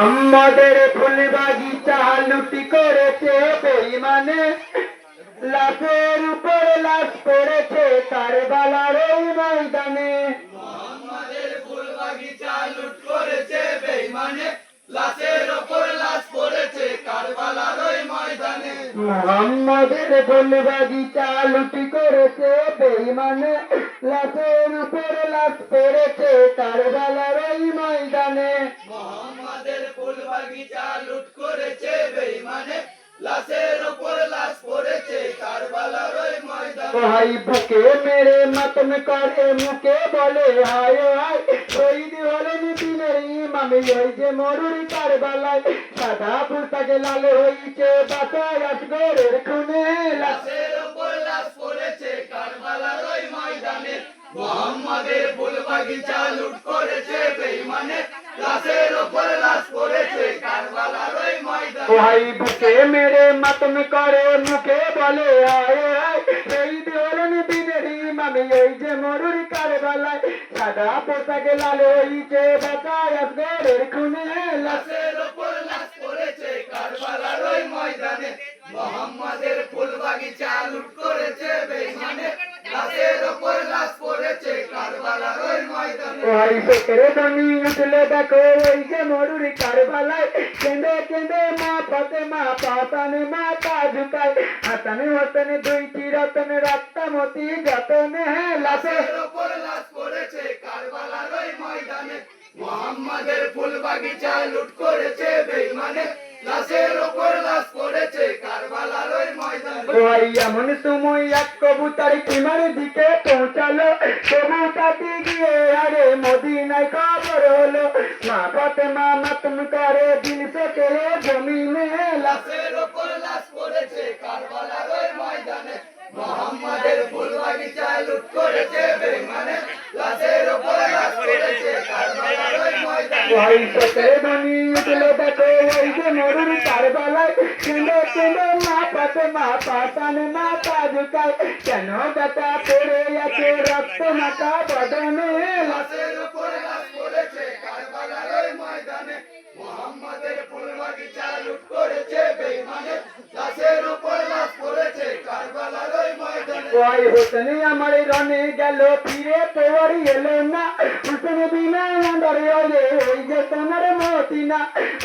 আমাদের ফুল বাগিচা লুটি করেছে বেঈমানে, লাশের উপর লাশ পড়েছে কারবালার ওই ময়দানে। আমাদের ফুল বাগিচা লুট করেছে বেঈমানে, লাশের উপর লাশ পড়েছে কারবালার ওই ময়দানে। মুহাম্মাদের ফুল বাগিচা লুটি করেছে বেঈমানে, লাশের উপর লাশ পড়েছে কারবালার ওই ময়দানে। মোহাম্মদের ফুল বাগিচা লুট করেছে বেঈমানে, লাশের উপর লাশ পড়েছে কারবালার ওই ময়দানে। ভাই বুকে মেরে মাতম করে মুখে বলে হায় হায়, শহীদ হলেন দিনের ইমাম ওই যে মরুর কারবালায়। সাদা পোশাকে লাল হয়েছে বাসায় আসগরের খুনে, লাশের উপর লাশ পড়েছে কারবালার ওই ময়দানে। মোহাম্মদের ফুল বাগিচা লুট করেছে বেঈমানে, লাশের উপর লাশ পড়েছে কারবালার ওই ময়দানে। ভাই বুকে মেরে মাতম করে মুখে বলে হায় হায়, শহীদ হলেন দিনের ইমাম ওই যে মরুর কারবালায়। সাদা পোশাকে লাল হয়েছে বাসায় আসগরের খুনে, লাশের উপর লাশ পড়েছে কারবালার ওই ময়দানে। মোহাম্মদের ফুল বাগিচা লুট করেছে বেঈমানে, লাশের উপর লাশ পড়েছে কারবালার ওই ময়দানে। ওই ফেকের ধনী উঠলে দেখো ওই যে মরুর কারবালায়। কেঁদে কেঁদে মা ফাতেমা পাতানে মাথা ঝুঁকায়, হাসানে হোসেন দুই চিরতন রক্তমতি যতনে লাশে। লাশের উপর লাশ পড়েছে কারবালার ওই ময়দানে। মোহাম্মদের ফুল বাগিচা লুট করেছে বেঈমানে, লাশের উপর লাশ পড়েছে কারবালার ওই ময়দানে। ওই এমন সময় এক কবুতর কিমার দিকে পৌঁছালো, কবুতরটি গিয়ে আরে মদিনায় খবর হলো। মা ফাতেমা মাতম করে দিল থেকে জমিনে, লাশের উপর লাশ পড়েছে কারবালার ওই ময়দানে। মোহাম্মদের ফুল বাগিচা লুট করেছে বেঈমানে, লাশের উপর লাশ পড়েছে কারবালার ওই ময়দানে। ওই ফেকের ধনী উঠলে দেখো ওই যে মরুর কারবালায়। কেঁদে কেঁদে মা ফাতেমা পাতানে মাথা ঝুঁকায়, কেন ব্যথা পড়ে আছে রক্ত মাথা বদনে। লাশের উপর লাশ পড়েছে কারবালার ওই ময়দানে। মোহাম্মদের ফুল বাগিচা লুট করেছে বেঈমানে, লাশের উপর লাশ পড়েছে কারবালার ওই ময়দানে। ওই হোসেন আমার রনে গেল ফিরে তোর এলো না, হোসেন বিনা ধরে ওরে ওই যে তোমার মতিনা।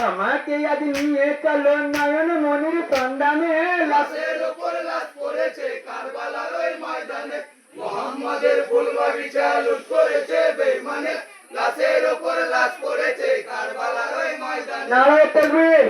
আমাকে আজ নিয়ে চলো নয়ন মনির সন্ধানে, লাশের উপর লাশ পড়েছে কারবালার ওই ময়দানে। মোহাম্মদের ফুল বাগিচা লুট করেছে বেঈমানে, লাশের উপর লাশ পড়েছে কারবালার ওই ময়দানে। নারায়ে তাকবীর।